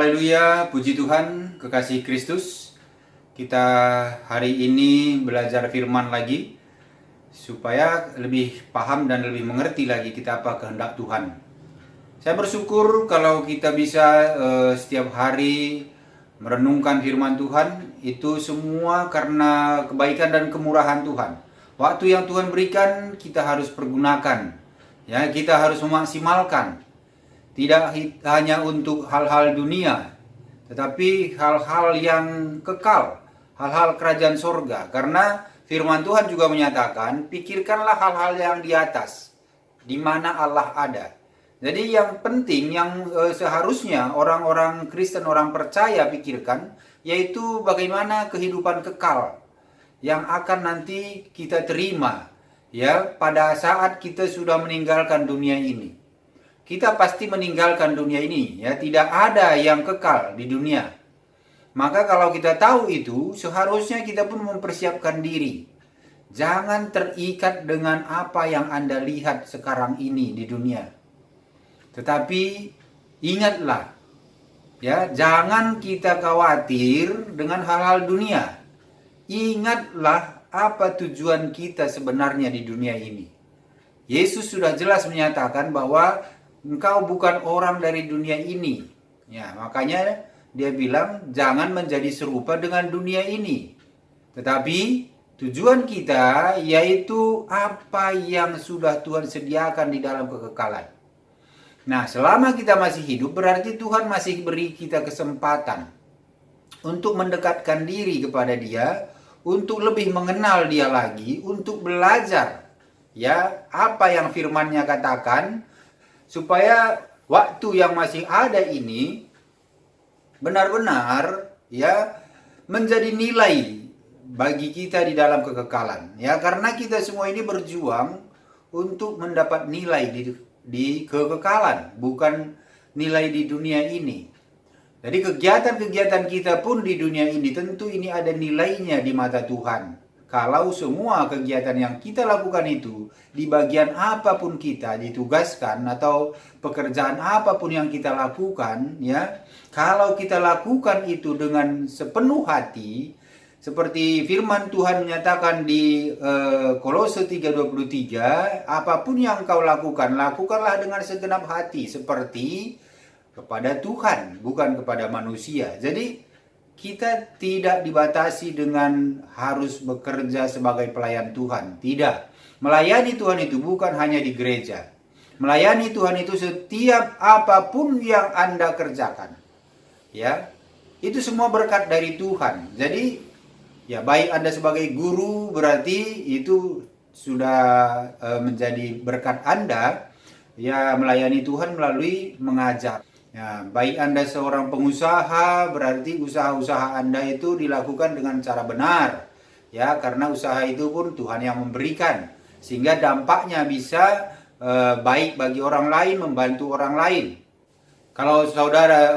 Haleluya, puji Tuhan, kekasih Kristus. Kita hari ini belajar firman lagi supaya lebih paham dan lebih mengerti lagi kita apa kehendak Tuhan. Saya bersyukur kalau kita bisa setiap hari merenungkan firman Tuhan, itu semua karena kebaikan dan kemurahan Tuhan. Waktu yang Tuhan berikan kita harus pergunakan. Ya, kita harus memaksimalkan. Tidak hanya untuk hal-hal dunia, tetapi hal-hal yang kekal, hal-hal kerajaan sorga. Karena firman Tuhan juga menyatakan, pikirkanlah hal-hal yang di atas, di mana Allah ada. Jadi yang penting, yang seharusnya orang-orang Kristen, orang percaya pikirkan, yaitu bagaimana kehidupan kekal yang akan nanti kita terima, ya, pada saat kita sudah meninggalkan dunia ini. Kita pasti meninggalkan dunia ini, ya, tidak ada yang kekal di dunia. Maka kalau kita tahu itu, seharusnya kita pun mempersiapkan diri. Jangan terikat dengan apa yang Anda lihat sekarang ini di dunia. Tetapi ingatlah, ya, jangan kita khawatir dengan hal-hal dunia. Ingatlah apa tujuan kita sebenarnya di dunia ini. Yesus sudah jelas menyatakan bahwa engkau bukan orang dari dunia ini. Ya, makanya dia bilang jangan menjadi serupa dengan dunia ini. Tetapi tujuan kita yaitu apa yang sudah Tuhan sediakan di dalam kekekalan. Nah, selama kita masih hidup berarti Tuhan masih beri kita kesempatan untuk mendekatkan diri kepada Dia, untuk lebih mengenal Dia lagi, untuk belajar, ya, apa yang firman-Nya katakan, supaya waktu yang masih ada ini benar-benar, ya, menjadi nilai bagi kita di dalam kekekalan, ya, karena kita semua ini berjuang untuk mendapat nilai di kekekalan, bukan nilai di dunia ini. Jadi kegiatan-kegiatan kita pun di dunia ini tentu ini ada nilainya di mata Tuhan. Kalau semua kegiatan yang kita lakukan itu, di bagian apapun kita ditugaskan atau pekerjaan apapun yang kita lakukan, ya, kalau kita lakukan itu dengan sepenuh hati, seperti firman Tuhan menyatakan di Kolose 3:23, apapun yang kau lakukan, lakukanlah dengan segenap hati, seperti kepada Tuhan, bukan kepada manusia. Jadi kita tidak dibatasi dengan harus bekerja sebagai pelayan Tuhan. Tidak. Melayani Tuhan itu bukan hanya di gereja. Melayani Tuhan itu setiap apapun yang Anda kerjakan. Ya. Itu semua berkat dari Tuhan. Jadi, ya, baik Anda sebagai guru berarti itu sudah menjadi berkat Anda, ya, melayani Tuhan melalui mengajar. Ya, baik Anda seorang pengusaha, berarti usaha-usaha Anda itu dilakukan dengan cara benar. Ya, karena usaha itu pun Tuhan yang memberikan. Sehingga dampaknya bisa baik bagi orang lain, membantu orang lain. Kalau saudara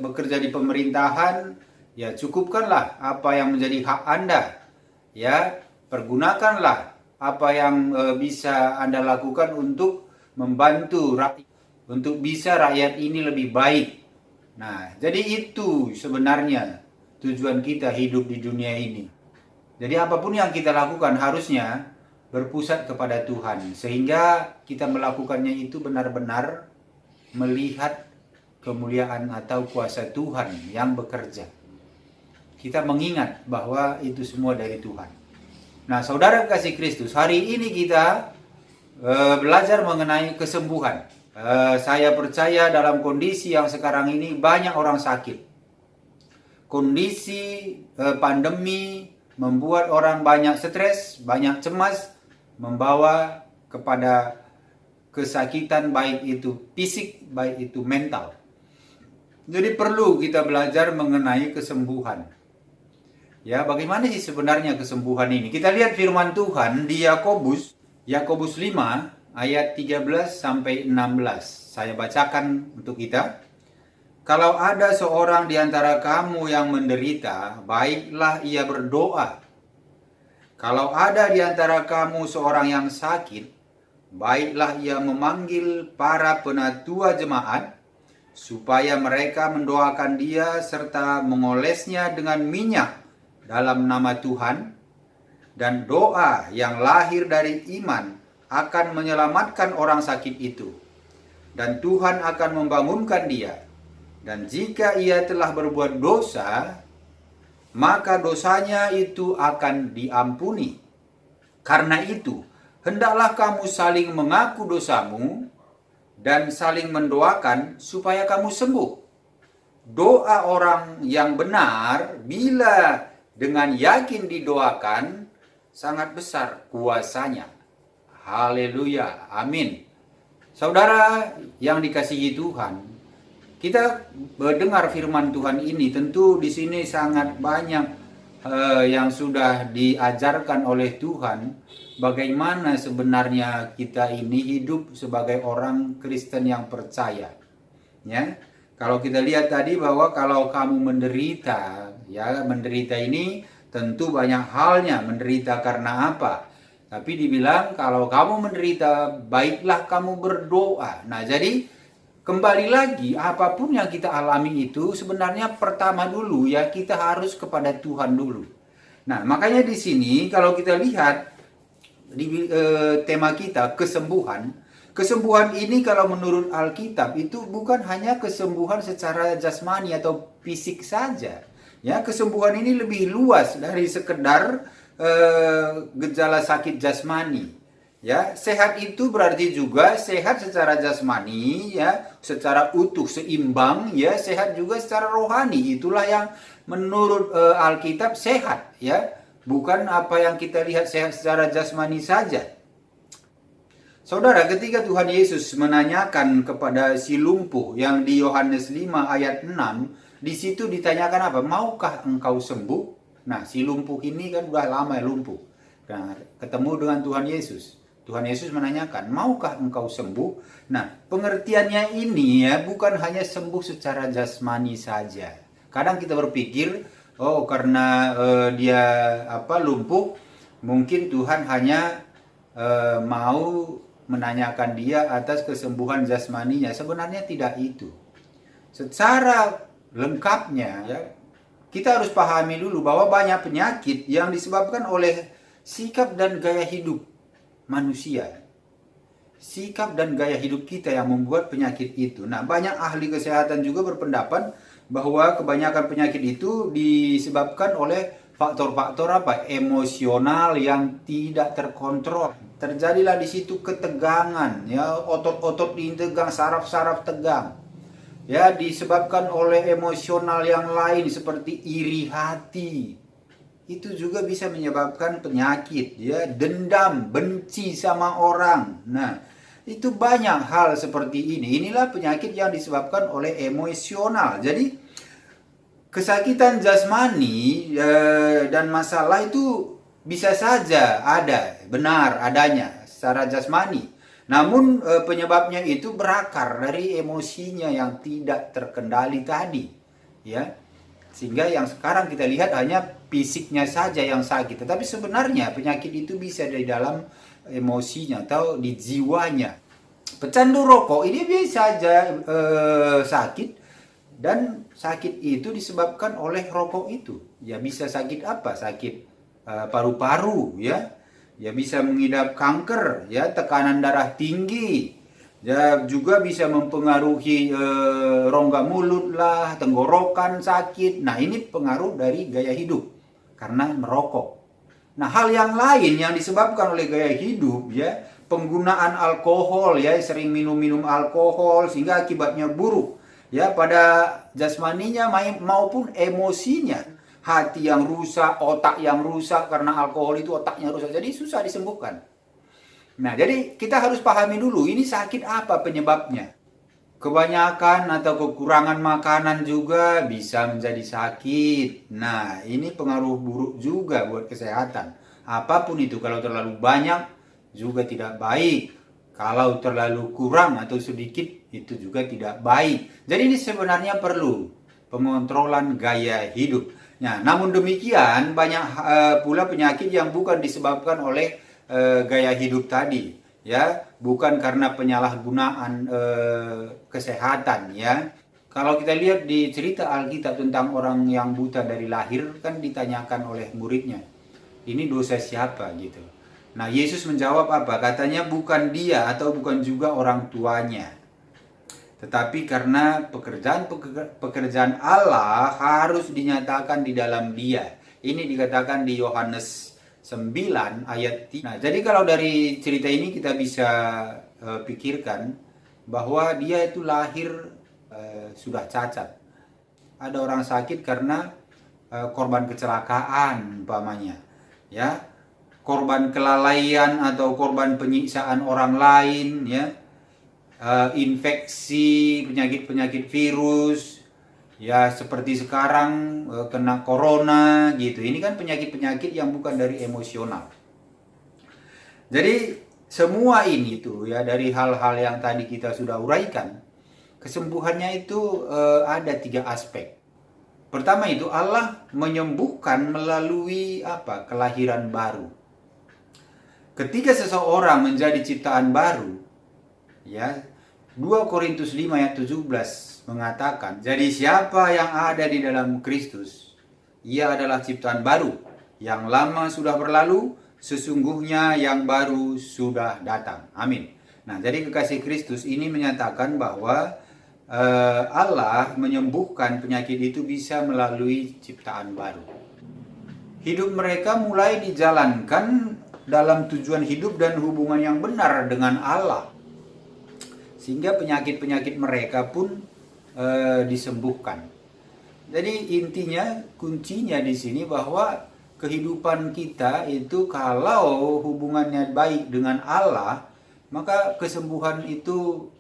bekerja di pemerintahan, ya, cukupkanlah apa yang menjadi hak Anda. Ya, pergunakanlah apa yang bisa Anda lakukan untuk membantu rakyat, untuk bisa rakyat ini lebih baik. Nah, jadi itu sebenarnya tujuan kita hidup di dunia ini. Jadi apapun yang kita lakukan harusnya berpusat kepada Tuhan, sehingga kita melakukannya itu benar-benar melihat kemuliaan atau kuasa Tuhan yang bekerja. Kita mengingat bahwa itu semua dari Tuhan. Nah, saudara kasih Kristus, hari ini kita belajar mengenai kesembuhan. Saya percaya dalam kondisi yang sekarang ini banyak orang sakit. Kondisi pandemi membuat orang banyak stres, banyak cemas, membawa kepada kesakitan baik itu fisik, baik itu mental. Jadi perlu kita belajar mengenai kesembuhan. Ya, bagaimana sih sebenarnya kesembuhan ini? Kita lihat firman Tuhan di Yakobus 5 ayat 13 sampai 16. Saya bacakan untuk kita. Kalau ada seorang di antara kamu yang menderita, baiklah ia berdoa. Kalau ada di antara kamu seorang yang sakit, baiklah ia memanggil para penatua jemaat supaya mereka mendoakan dia serta mengolesnya dengan minyak dalam nama Tuhan, dan doa yang lahir dari iman akan menyelamatkan orang sakit itu, dan Tuhan akan membangunkan dia. Dan jika ia telah berbuat dosa, maka dosanya itu akan diampuni. Karena itu, hendaklah kamu saling mengaku dosamu dan saling mendoakan supaya kamu sembuh. Doa orang yang benar bila dengan yakin didoakan sangat besar kuasanya. Haleluya, amin. Saudara yang dikasihi Tuhan, kita mendengar firman Tuhan ini, tentu di sini sangat banyak yang sudah diajarkan oleh Tuhan bagaimana sebenarnya kita ini hidup sebagai orang Kristen yang percaya. Ya, kalau kita lihat tadi bahwa kalau kamu menderita, ya menderita ini tentu banyak halnya. Menderita karena apa? Tapi dibilang kalau kamu menderita, baiklah kamu berdoa. Nah, jadi kembali lagi, apapun yang kita alami itu sebenarnya pertama dulu ya kita harus kepada Tuhan dulu. Nah, makanya di sini kalau kita lihat di tema kita kesembuhan. Kesembuhan ini kalau menurut Alkitab itu bukan hanya kesembuhan secara jasmani atau fisik saja. Ya, kesembuhan ini lebih luas dari sekedar gejala sakit jasmani. Ya, sehat itu berarti juga sehat secara jasmani, ya, secara utuh, seimbang, ya, sehat juga secara rohani. Itulah yang menurut Alkitab sehat, ya. Bukan apa yang kita lihat sehat secara jasmani saja. Saudara, ketika Tuhan Yesus menanyakan kepada si lumpuh yang di Yohanes 5 ayat 6, di situ ditanyakan apa? Maukah engkau sembuh? Nah, si lumpuh ini kan udah lama lumpuh. Nah, ketemu dengan Tuhan Yesus. Tuhan Yesus menanyakan, maukah engkau sembuh? Nah, pengertiannya ini ya bukan hanya sembuh secara jasmani saja. Kadang kita berpikir, oh karena dia lumpuh, mungkin Tuhan hanya mau menanyakan dia atas kesembuhan jasmaninya. Sebenarnya tidak itu. Secara lengkapnya ya, kita harus pahami dulu bahwa banyak penyakit yang disebabkan oleh sikap dan gaya hidup manusia. Sikap dan gaya hidup kita yang membuat penyakit itu. Nah, banyak ahli kesehatan juga berpendapat bahwa kebanyakan penyakit itu disebabkan oleh faktor-faktor emosional yang tidak terkontrol. Terjadilah di situ ketegangan, ya, otot-otot ditegang, saraf-saraf tegang. Ya, disebabkan oleh emosional yang lain seperti iri hati. Itu juga bisa menyebabkan penyakit, ya, dendam, benci sama orang. Nah, itu banyak hal seperti ini. Inilah penyakit yang disebabkan oleh emosional. Jadi kesakitan jasmani dan masalah itu bisa saja ada, benar adanya secara jasmani. Namun penyebabnya itu berakar dari emosinya yang tidak terkendali tadi, ya. Sehingga yang sekarang kita lihat hanya fisiknya saja yang sakit. Tetapi sebenarnya penyakit itu bisa dari dalam emosinya atau di jiwanya. Pecandu rokok ini bisa saja sakit, dan sakit itu disebabkan oleh rokok itu. Ya bisa sakit apa? Sakit paru-paru, ya. Ya bisa mengidap kanker, ya, tekanan darah tinggi. Ya, juga bisa mempengaruhi rongga mulut lah, tenggorokan sakit. Nah, ini pengaruh dari gaya hidup karena merokok. Nah, hal yang lain yang disebabkan oleh gaya hidup, ya, penggunaan alkohol, ya, sering minum alkohol sehingga akibatnya buruk, ya, pada jasmaninya maupun emosinya. Hati yang rusak, otak yang rusak karena alkohol itu otaknya rusak. Jadi susah disembuhkan. Nah, jadi kita harus pahami dulu ini sakit apa penyebabnya. Kebanyakan atau kekurangan makanan juga bisa menjadi sakit. Nah, ini pengaruh buruk juga buat kesehatan. Apapun itu, kalau terlalu banyak juga tidak baik. Kalau terlalu kurang atau sedikit itu juga tidak baik. Jadi ini sebenarnya perlu pengontrolan gaya hidup. Nah, namun demikian banyak pula penyakit yang bukan disebabkan oleh gaya hidup tadi, ya, bukan karena penyalahgunaan kesehatan, ya. Kalau kita lihat di cerita Alkitab tentang orang yang buta dari lahir, kan ditanyakan oleh muridnya, ini dosa siapa gitu. Nah, Yesus menjawab apa? Katanya bukan dia atau bukan juga orang tuanya. Tetapi karena pekerjaan Allah harus dinyatakan di dalam dia. Ini dikatakan di Yohanes 9 ayat 3. Nah, jadi kalau dari cerita ini kita bisa pikirkan bahwa dia itu lahir sudah cacat. Ada orang sakit karena korban kecelakaan umpamanya, ya, korban kelalaian atau korban penyiksaan orang lain, ya, infeksi penyakit virus, ya seperti sekarang kena corona gitu. Ini kan penyakit yang bukan dari emosional. Jadi semua ini tuh ya, dari hal-hal yang tadi kita sudah uraikan, kesembuhannya itu ada 3 aspek. Pertama itu Allah menyembuhkan melalui apa? Kelahiran baru. Ketika seseorang menjadi ciptaan baru, ya, 2 Korintus 5 ayat 17 mengatakan, jadi siapa yang ada di dalam Kristus, ia adalah ciptaan baru. Yang lama sudah berlalu, sesungguhnya yang baru sudah datang. Amin. Nah, jadi kekasih Kristus ini menyatakan bahwa Allah menyembuhkan penyakit itu bisa melalui ciptaan baru. Hidup mereka mulai dijalankan dalam tujuan hidup dan hubungan yang benar dengan Allah, sehingga penyakit-penyakit mereka pun disembuhkan. Jadi intinya, kuncinya di sini bahwa kehidupan kita itu kalau hubungannya baik dengan Allah, maka kesembuhan itu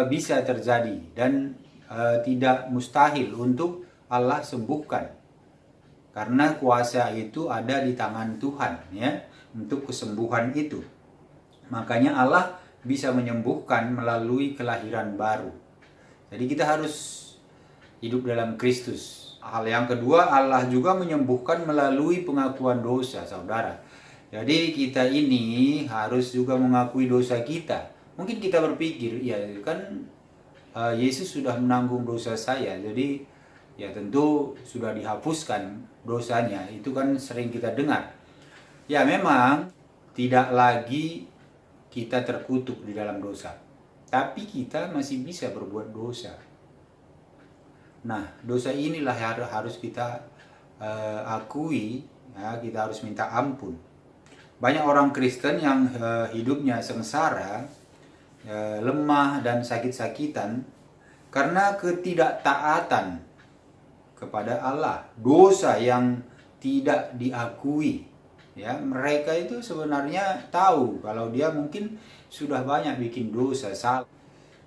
bisa terjadi dan tidak mustahil untuk Allah sembuhkan, karena kuasa itu ada di tangan Tuhan, ya, untuk kesembuhan itu. Makanya Allah bisa menyembuhkan melalui kelahiran baru. Jadi kita harus hidup dalam Kristus. Hal yang kedua, Allah juga menyembuhkan melalui pengakuan dosa, saudara. Jadi kita ini harus juga mengakui dosa kita. Mungkin kita berpikir, ya kan Yesus sudah menanggung dosa saya, jadi ya tentu sudah dihapuskan dosanya. Itu kan sering kita dengar. Ya memang tidak lagi kita terkutuk di dalam dosa, tapi kita masih bisa berbuat dosa. Nah, dosa inilah yang harus kita akui, ya, kita harus minta ampun. Banyak orang Kristen yang hidupnya sengsara, lemah dan sakit-sakitan karena ketidaktaatan kepada Allah, dosa yang tidak diakui. Ya, mereka itu sebenarnya tahu kalau dia mungkin sudah banyak bikin dosa, salah.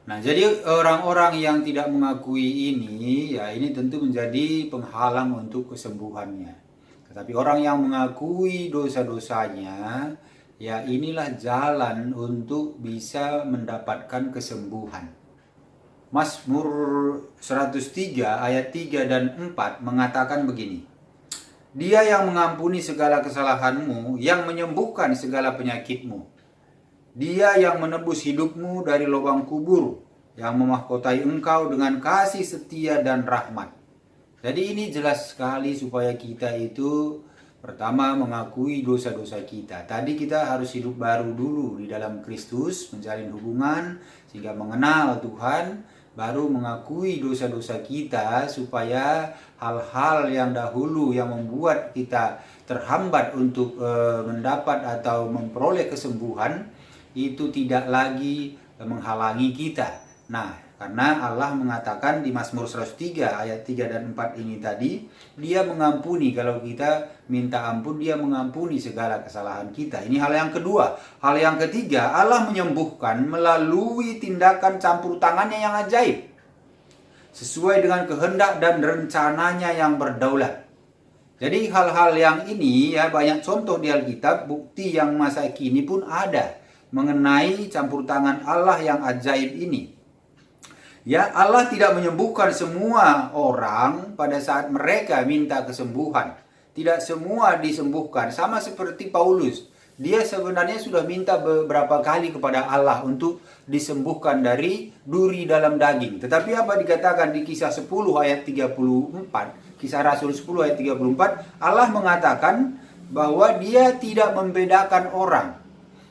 Nah, jadi orang-orang yang tidak mengakui ini, ya ini tentu menjadi penghalang untuk kesembuhannya. Tetapi orang yang mengakui dosa-dosanya, ya inilah jalan untuk bisa mendapatkan kesembuhan. Mazmur 103 ayat 3 dan 4 mengatakan begini, Dia yang mengampuni segala kesalahanmu, yang menyembuhkan segala penyakitmu. Dia yang menebus hidupmu dari lubang kubur, yang memahkotai engkau dengan kasih setia dan rahmat. Jadi ini jelas sekali supaya kita itu pertama mengakui dosa-dosa kita. Tadi kita harus hidup baru dulu di dalam Kristus, menjalin hubungan sehingga mengenal Tuhan, baru mengakui dosa-dosa kita supaya hal-hal yang dahulu yang membuat kita terhambat untuk mendapat atau memperoleh kesembuhan itu tidak lagi menghalangi kita. Nah, karena Allah mengatakan di Mazmur 103 ayat 3 dan 4 ini tadi, Dia mengampuni, kalau kita minta ampun, Dia mengampuni segala kesalahan kita. Ini hal yang kedua. Hal yang ketiga, Allah menyembuhkan melalui tindakan campur tangannya yang ajaib, sesuai dengan kehendak dan rencananya yang berdaulat. Jadi hal-hal yang ini, ya banyak contoh di Alkitab, bukti yang masa kini pun ada mengenai campur tangan Allah yang ajaib ini. Ya, Allah tidak menyembuhkan semua orang pada saat mereka minta kesembuhan. Tidak semua disembuhkan. Sama seperti Paulus. dia sebenarnya sudah minta beberapa kali kepada Allah untuk disembuhkan dari duri dalam daging. Tetapi apa dikatakan di Kisah 10 ayat 34, Kisah Rasul 10 ayat 34, Allah mengatakan bahwa dia tidak membedakan orang.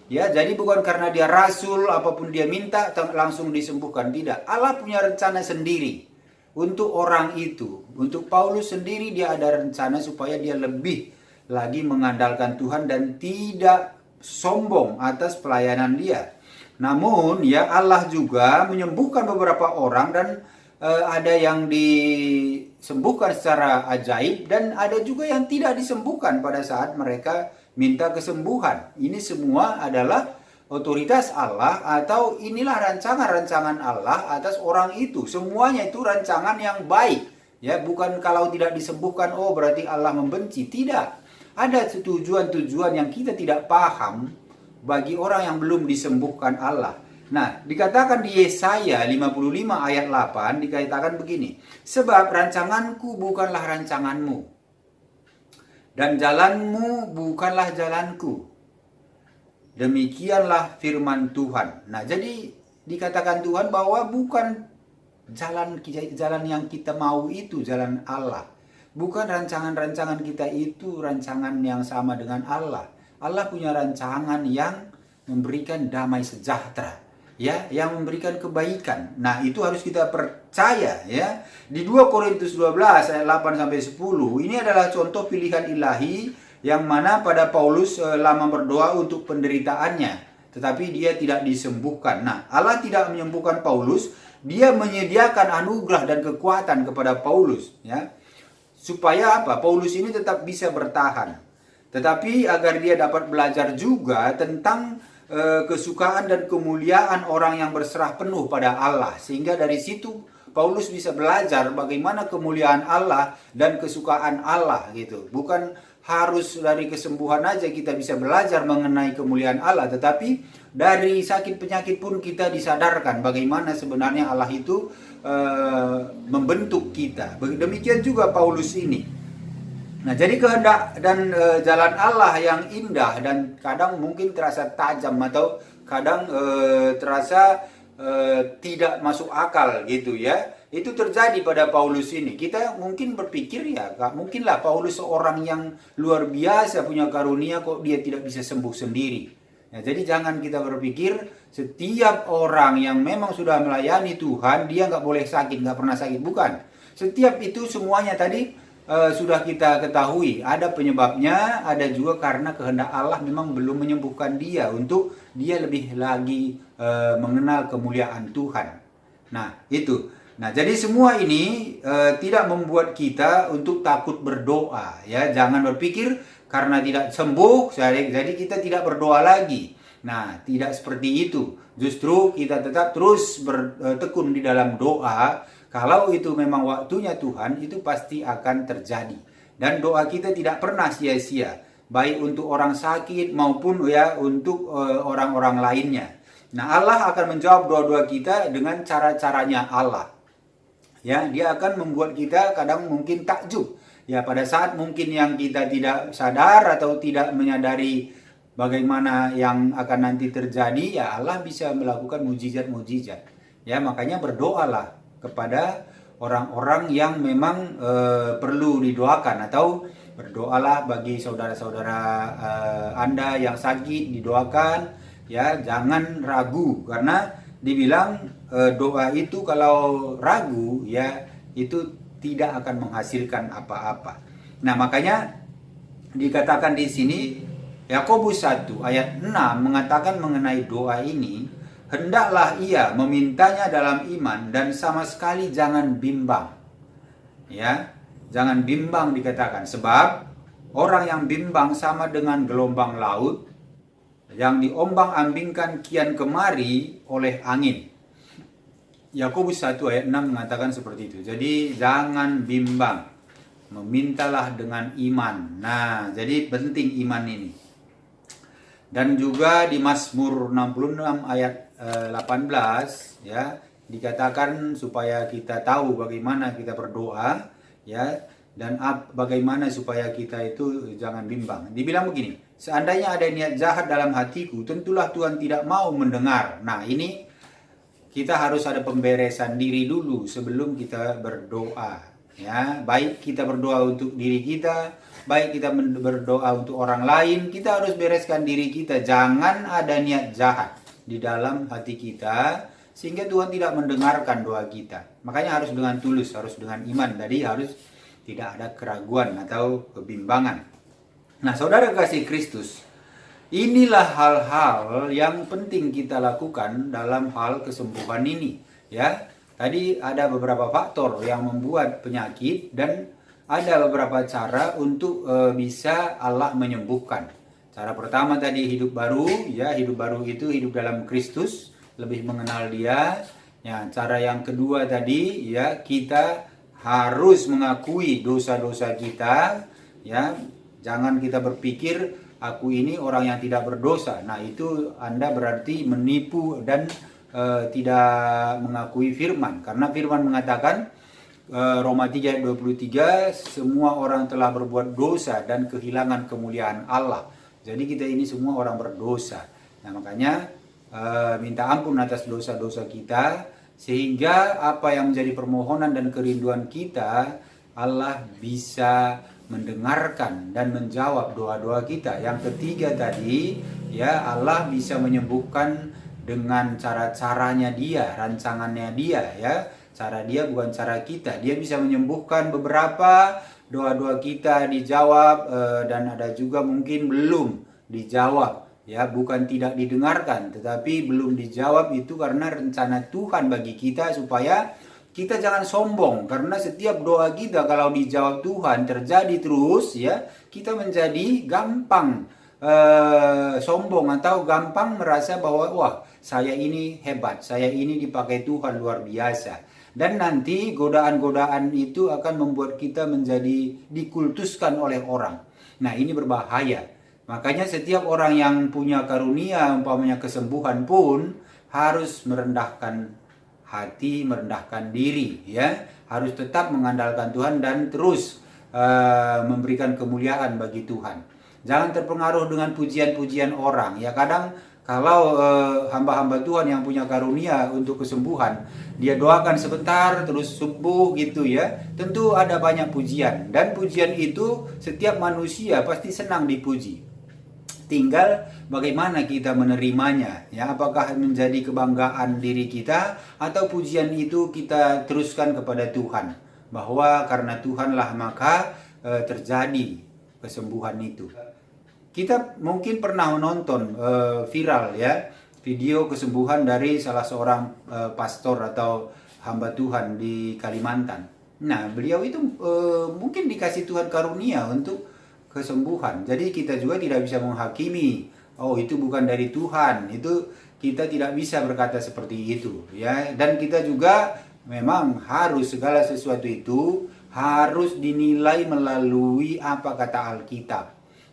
Ya, jadi bukan karena dia rasul apapun dia minta langsung disembuhkan, tidak. Allah punya rencana sendiri untuk orang itu. Untuk Paulus sendiri dia ada rencana supaya dia lebih lagi mengandalkan Tuhan dan tidak sombong atas pelayanan dia. Namun ya Allah juga menyembuhkan beberapa orang dan ada yang disembuhkan secara ajaib dan ada juga yang tidak disembuhkan pada saat mereka minta kesembuhan. Ini semua adalah otoritas Allah atau inilah rancangan-rancangan Allah atas orang itu. Semuanya itu rancangan yang baik. Ya, bukan kalau tidak disembuhkan oh berarti Allah membenci. Tidak. Ada tujuan-tujuan yang kita tidak paham bagi orang yang belum disembuhkan Allah. Nah, dikatakan di Yesaya 55 ayat 8 dikatakan begini. Sebab rancanganku bukanlah rancanganmu dan jalanmu bukanlah jalanku. Demikianlah firman Tuhan. Nah, jadi dikatakan Tuhan bahwa bukan jalan yang kita mau itu jalan Allah. Bukan rancangan-rancangan kita itu rancangan yang sama dengan Allah. Allah punya rancangan yang memberikan damai sejahtera. Ya, yang memberikan kebaikan. Nah, itu harus kita percaya ya. Di 2 Korintus 12 ayat 8 sampai 10, ini adalah contoh pilihan ilahi yang mana pada Paulus lama berdoa untuk penderitaannya, tetapi dia tidak disembuhkan. Nah, Allah tidak menyembuhkan Paulus, dia menyediakan anugerah dan kekuatan kepada Paulus ya. Supaya apa? Paulus ini tetap bisa bertahan. Tetapi agar dia dapat belajar juga tentang kesukaan dan kemuliaan orang yang berserah penuh pada Allah. Sehingga dari situ Paulus bisa belajar bagaimana kemuliaan Allah dan kesukaan Allah gitu. Bukan harus dari kesembuhan aja kita bisa belajar mengenai kemuliaan Allah, tetapi dari sakit penyakit pun kita disadarkan bagaimana sebenarnya Allah itu membentuk kita. Demikian juga Paulus ini. Nah, jadi kehendak dan jalan Allah yang indah dan kadang mungkin terasa tajam atau kadang terasa tidak masuk akal gitu ya. Itu terjadi pada Paulus ini. Kita mungkin berpikir ya, mungkinlah Paulus seorang yang luar biasa punya karunia kok dia tidak bisa sembuh sendiri. Nah, jadi jangan kita berpikir setiap orang yang memang sudah melayani Tuhan dia nggak boleh sakit, nggak pernah sakit. Bukan. Setiap itu semuanya tadi sudah kita ketahui, ada penyebabnya, ada juga karena kehendak Allah memang belum menyembuhkan dia untuk dia lebih lagi mengenal kemuliaan Tuhan. Nah, itu. Nah, jadi semua ini tidak membuat kita untuk takut berdoa, ya. Jangan berpikir karena tidak sembuh, jadi kita tidak berdoa lagi. Nah, tidak seperti itu. Justru kita tetap terus bertekun di dalam doa. Kalau itu memang waktunya Tuhan, itu pasti akan terjadi. Dan doa kita tidak pernah sia-sia, baik untuk orang sakit maupun ya untuk orang-orang lainnya. Nah, Allah akan menjawab doa-doa kita dengan cara-caranya Allah. Ya, dia akan membuat kita kadang mungkin takjub. Ya, pada saat mungkin yang kita tidak sadar atau tidak menyadari bagaimana yang akan nanti terjadi, ya Allah bisa melakukan mujizat-mujizat. Ya, makanya berdoalah kepada orang-orang yang memang perlu didoakan, atau berdoalah bagi saudara-saudara Anda yang sakit, didoakan ya, jangan ragu, karena dibilang doa itu kalau ragu ya itu tidak akan menghasilkan apa-apa. Nah, makanya dikatakan di sini Yakobus 1 ayat 6 mengatakan mengenai doa ini, hendaklah ia memintanya dalam iman dan sama sekali jangan bimbang. Ya, jangan bimbang dikatakan, sebab orang yang bimbang sama dengan gelombang laut yang diombang-ambingkan kian kemari oleh angin. Yakobus 1 ayat 6 mengatakan seperti itu. Jadi jangan bimbang, memintalah dengan iman. Nah, jadi penting iman ini. Dan juga di Mazmur 66 ayat 18 ya, dikatakan supaya kita tahu bagaimana kita berdoa ya. dan bagaimana supaya kita itu jangan bimbang. Dibilang begini, seandainya ada niat jahat dalam hatiku, tentulah Tuhan tidak mau mendengar. Nah, ini kita harus ada pemberesan diri dulu sebelum kita berdoa. Ya, baik kita berdoa untuk diri kita, baik kita berdoa untuk orang lain, kita harus bereskan diri kita. Jangan ada niat jahat di dalam hati kita, sehingga Tuhan tidak mendengarkan doa kita. Makanya harus dengan tulus, harus dengan iman. Tadi harus tidak ada keraguan atau kebimbangan. Nah, saudara kasih Kristus, inilah hal-hal yang penting kita lakukan dalam hal kesembuhan ini. Ya, tadi ada beberapa faktor yang membuat penyakit dan ada beberapa cara untuk bisa Allah menyembuhkan. Cara pertama tadi hidup baru, ya, hidup baru itu hidup dalam Kristus, lebih mengenal Dia. Ya, cara yang kedua tadi, ya, kita harus mengakui dosa-dosa kita, ya. Jangan kita berpikir aku ini orang yang tidak berdosa. Nah, itu Anda berarti menipu dan tidak mengakui firman. Karena firman mengatakan Roma 3 ayat 23, semua orang telah berbuat dosa dan kehilangan kemuliaan Allah. Jadi kita ini semua orang berdosa. Nah, makanya minta ampun atas dosa-dosa kita, sehingga apa yang menjadi permohonan dan kerinduan kita, Allah bisa mendengarkan dan menjawab doa-doa kita. Yang ketiga tadi, ya, Allah bisa menyembuhkan dengan cara-caranya Dia, rancangannya Dia, ya. Cara Dia bukan cara kita. Dia bisa menyembuhkan beberapa doa-doa kita dijawab, dan ada juga mungkin belum dijawab. Ya, bukan tidak didengarkan, tetapi belum dijawab itu karena rencana Tuhan bagi kita supaya kita jangan sombong. Karena setiap doa kita kalau dijawab Tuhan terjadi terus, ya, kita menjadi gampang sombong atau gampang merasa bahwa wah, saya ini hebat, saya ini dipakai Tuhan luar biasa. Dan nanti godaan-godaan itu akan membuat kita menjadi dikultuskan oleh orang. Nah, ini berbahaya. Makanya setiap orang yang punya karunia, umpamanya kesembuhan pun, harus merendahkan hati, merendahkan diri, ya. Harus tetap mengandalkan Tuhan dan terus memberikan kemuliaan bagi Tuhan. Jangan terpengaruh dengan pujian-pujian orang. Ya, kadang kalau hamba-hamba Tuhan yang punya karunia untuk kesembuhan, dia doakan sebentar terus sembuh gitu, ya. Tentu ada banyak pujian, dan pujian itu setiap manusia pasti senang dipuji. Tinggal bagaimana kita menerimanya, ya, apakah menjadi kebanggaan diri kita atau pujian itu kita teruskan kepada Tuhan, bahwa karena Tuhanlah maka terjadi kesembuhan itu. Kita mungkin pernah menonton viral, ya, video kesembuhan dari salah seorang pastor atau hamba Tuhan di Kalimantan. Nah, beliau itu mungkin dikasih Tuhan karunia untuk kesembuhan. Jadi kita juga tidak bisa menghakimi, oh itu bukan dari Tuhan. Itu kita tidak bisa berkata seperti itu, ya. Dan kita juga memang harus segala sesuatu itu harus dinilai melalui apa kata Alkitab.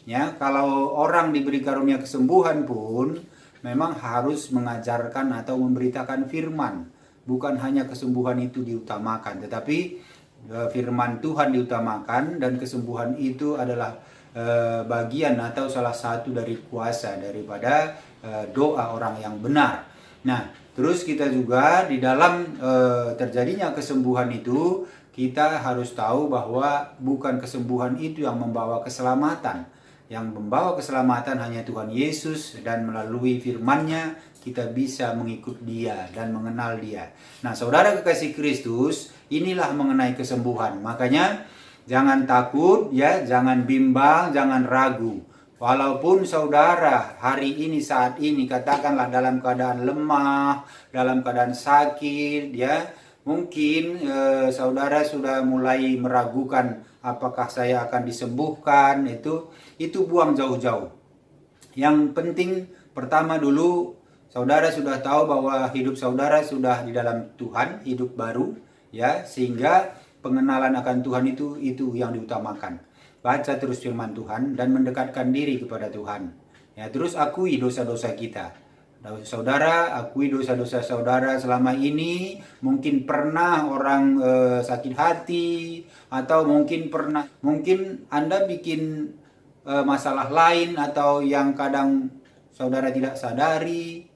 Ya, kalau orang diberi karunia kesembuhan pun memang harus mengajarkan atau memberitakan firman. Bukan hanya kesembuhan itu diutamakan, tetapi firman Tuhan diutamakan, dan kesembuhan itu adalah bagian atau salah satu dari kuasa daripada doa orang yang benar. Nah, terus kita juga di dalam terjadinya kesembuhan itu, kita harus tahu bahwa bukan kesembuhan itu yang membawa keselamatan. Yang membawa keselamatan hanya Tuhan Yesus, dan melalui firman-Nya kita bisa mengikut Dia dan mengenal Dia. Nah, saudara kekasih Kristus, inilah mengenai kesembuhan. Makanya jangan takut, ya, jangan bimbang, jangan ragu. Walaupun saudara hari ini, saat ini, katakanlah dalam keadaan lemah, dalam keadaan sakit, ya, mungkin saudara sudah mulai meragukan apakah saya akan disembuhkan. Itu buang jauh-jauh. Yang penting pertama dulu, saudara sudah tahu bahwa hidup saudara sudah di dalam Tuhan, hidup baru, ya, sehingga pengenalan akan Tuhan itu yang diutamakan. Baca terus firman Tuhan dan mendekatkan diri kepada Tuhan. Ya, terus akui dosa-dosa kita. Saudara, akui dosa-dosa saudara selama ini. Mungkin pernah orang sakit hati, atau mungkin Anda bikin masalah lain, atau yang kadang saudara tidak sadari,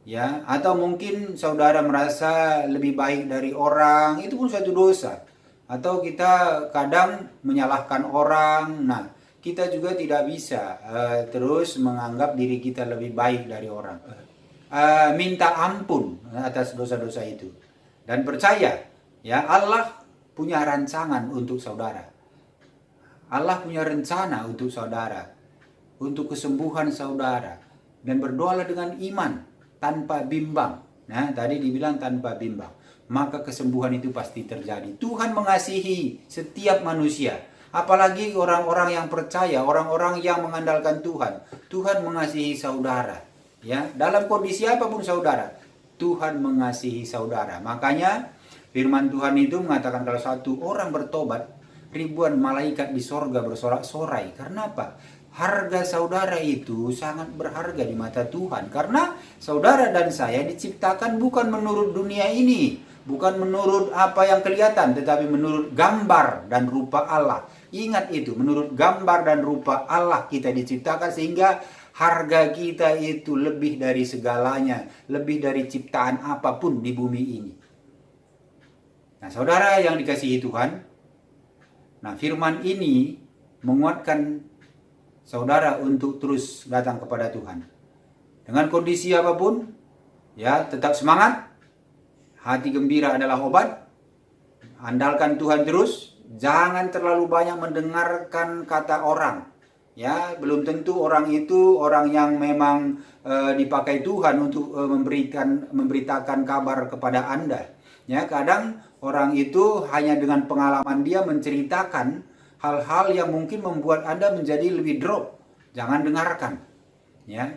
ya, atau mungkin saudara merasa lebih baik dari orang, itu pun suatu dosa. Atau kita kadang menyalahkan orang. Nah, kita juga tidak bisa terus menganggap diri kita lebih baik dari orang. Minta ampun atas dosa-dosa itu. Dan percaya, ya, Allah punya rancangan untuk saudara. Allah punya rencana untuk saudara, untuk kesembuhan saudara. Dan berdoalah dengan iman, tanpa bimbang. Nah, tadi dibilang tanpa bimbang. Maka kesembuhan itu pasti terjadi. Tuhan mengasihi setiap manusia. Apalagi orang-orang yang percaya, orang-orang yang mengandalkan Tuhan. Tuhan mengasihi saudara. Ya, dalam kondisi apapun saudara, Tuhan mengasihi saudara. Makanya firman Tuhan itu mengatakan kalau satu orang bertobat, ribuan malaikat di sorga bersorak-sorai. Karena apa? Harga saudara itu sangat berharga di mata Tuhan. Karena saudara dan saya diciptakan bukan menurut dunia ini, bukan menurut apa yang kelihatan, tetapi menurut gambar dan rupa Allah. Ingat itu, menurut gambar dan rupa Allah kita diciptakan, sehingga harga kita itu lebih dari segalanya, lebih dari ciptaan apapun di bumi ini. Nah, saudara yang dikasihi Tuhan, nah, firman ini menguatkan saudara untuk terus datang kepada Tuhan. Dengan kondisi apapun, ya, tetap semangat. Hati gembira adalah obat. Andalkan Tuhan terus. Jangan terlalu banyak mendengarkan kata orang. Ya, belum tentu orang itu orang yang memang dipakai Tuhan untuk memberitakan kabar kepada Anda. Ya, kadang orang itu hanya dengan pengalaman dia menceritakan hal-hal yang mungkin membuat Anda menjadi lebih drop. Jangan dengarkan. Ya.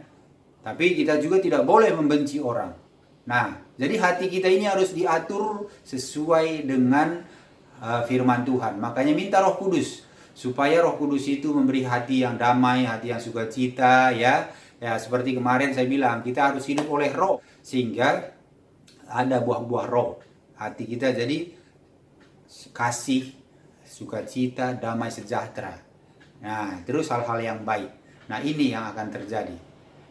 Tapi kita juga tidak boleh membenci orang. Nah, jadi hati kita ini harus diatur sesuai dengan firman Tuhan. Makanya minta Roh Kudus, supaya Roh Kudus itu memberi hati yang damai, hati yang sukacita, ya. Ya, seperti kemarin saya bilang, kita harus hidup oleh Roh, sehingga ada buah-buah Roh. Hati kita jadi kasih, sukacita, damai, sejahtera. Nah, terus hal-hal yang baik. Nah, ini yang akan terjadi.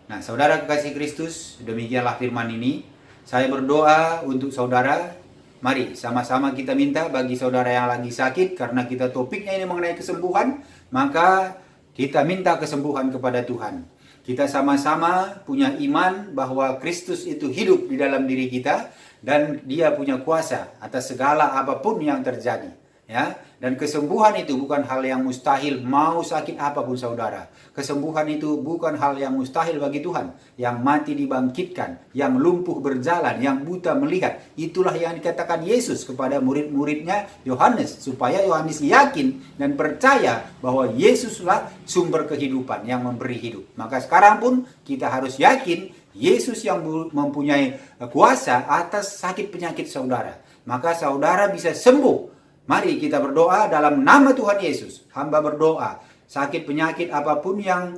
Nah, saudara kekasih Kristus, demikianlah firman ini. Saya berdoa untuk saudara. Mari sama-sama kita minta bagi saudara yang lagi sakit, karena kita topiknya ini mengenai kesembuhan, maka kita minta kesembuhan kepada Tuhan. Kita sama-sama punya iman bahwa Kristus itu hidup di dalam diri kita, dan Dia punya kuasa atas segala apapun yang terjadi. Ya, dan kesembuhan itu bukan hal yang mustahil, mau sakit apapun saudara. Kesembuhan itu bukan hal yang mustahil bagi Tuhan. Yang mati dibangkitkan, yang lumpuh berjalan, yang buta melihat. Itulah yang dikatakan Yesus kepada murid-muridnya Yohanes, supaya Yohanes yakin dan percaya bahwa Yesuslah sumber kehidupan yang memberi hidup. Maka sekarang pun kita harus yakin Yesus yang mempunyai kuasa atas sakit penyakit saudara. Maka saudara bisa sembuh. Mari kita berdoa dalam nama Tuhan Yesus. Hamba berdoa, sakit penyakit apapun yang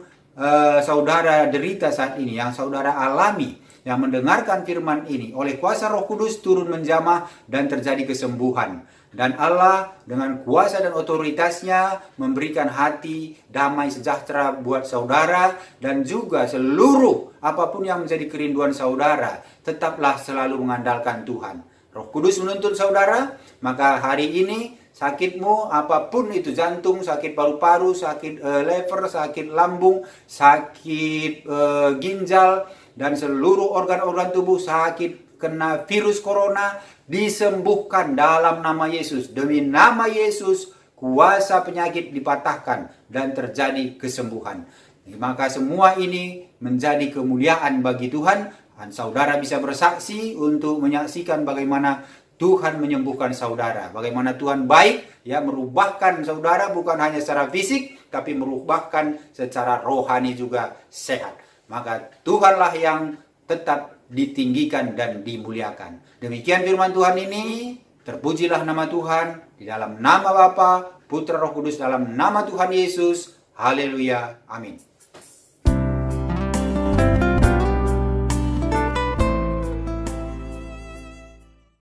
saudara derita saat ini, yang saudara alami, yang mendengarkan firman ini, oleh kuasa Roh Kudus turun menjamah dan terjadi kesembuhan. Dan Allah dengan kuasa dan otoritasnya memberikan hati damai sejahtera buat saudara, dan juga seluruh apapun yang menjadi kerinduan saudara, tetaplah selalu mengandalkan Tuhan. Roh Kudus menuntun saudara, maka hari ini sakitmu apapun itu, jantung, sakit paru-paru, sakit lever, sakit lambung, sakit ginjal, dan seluruh organ-organ tubuh sakit kena virus corona, disembuhkan dalam nama Yesus. Demi nama Yesus, kuasa penyakit dipatahkan dan terjadi kesembuhan. Maka semua ini menjadi kemuliaan bagi Tuhan. Dan saudara bisa bersaksi untuk menyaksikan bagaimana Tuhan menyembuhkan saudara. Bagaimana Tuhan baik, ya, merubahkan saudara bukan hanya secara fisik, tapi merubahkan secara rohani juga sehat. Maka Tuhanlah yang tetap ditinggikan dan dimuliakan. Demikian firman Tuhan ini. Terpujilah nama Tuhan di dalam nama Bapa, Putra, Roh Kudus, dalam nama Tuhan Yesus. Haleluya. Amin.